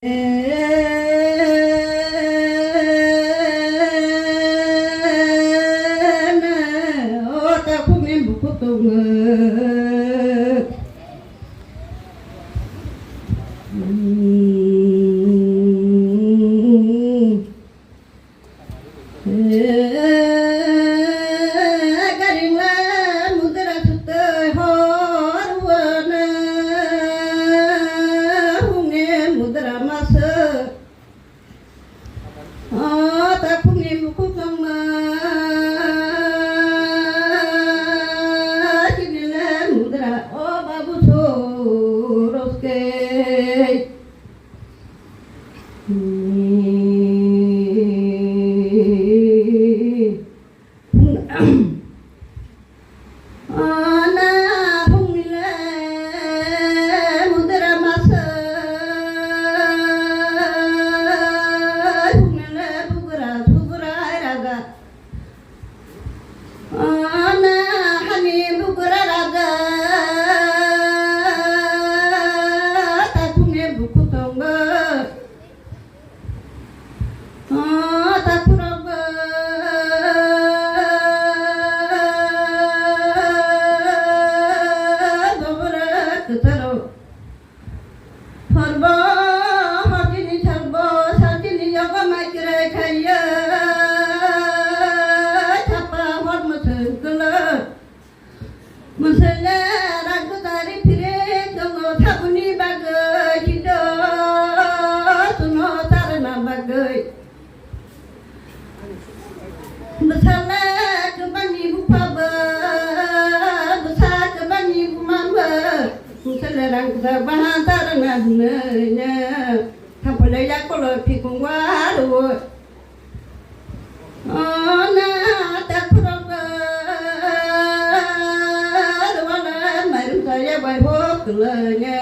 ta không em buộc có tông ta không em buộc có tông bahan tarangan nya hampa daya kalau pikun waru na takroga wala marum saya baik kelanya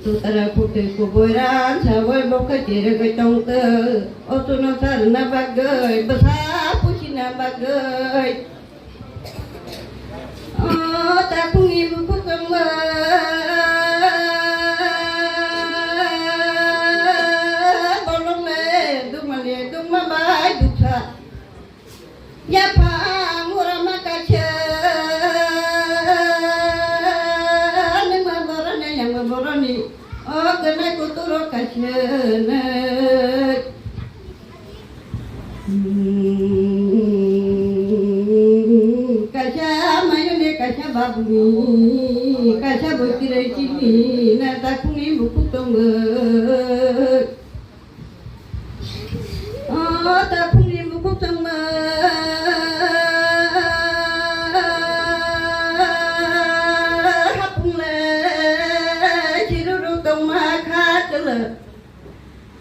tutara putih kuburan sawai boka jere kacang te otuna sarna bagai besar pusina bagai takung ibu ku ya pangura makacha ne maborane yang maborani oh kena kuturo kachana kacha mayune kacha babu kacha bokire chini na takuni buku tongga oh takuni buku tongga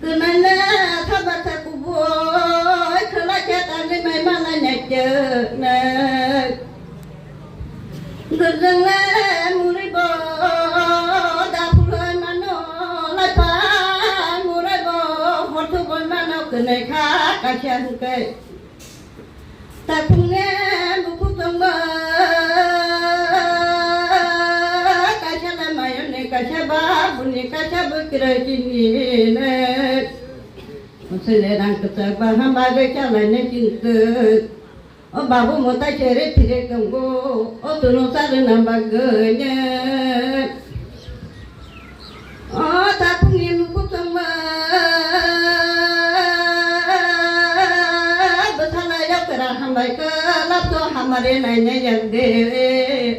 kenana thabata kuboy khala jatan le mai mala nyaje na gurjangla muribo dapulan mano lapa muribo hotu bon mano kenai kha kachian ke tapunge buku tongba kachala mayone kachaba bunni kachaba kirajini ne Selerang kesabah hambaga calane cinta oh babu mota cere tire kanggo oh tunu sarana baganya oh tapungin ku sama betala ya kera hambai ke lapto hamare nanya yang de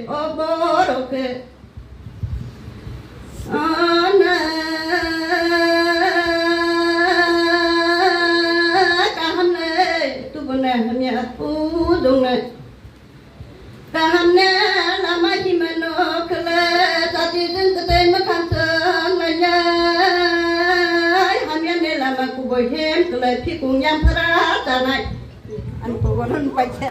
oh boroke ana hanya aku dongai kahana lama gimana kala tadi den ketai makan sengaja hanya ne lama ku bohem kala pikung yang pera tanai an pokoran pacar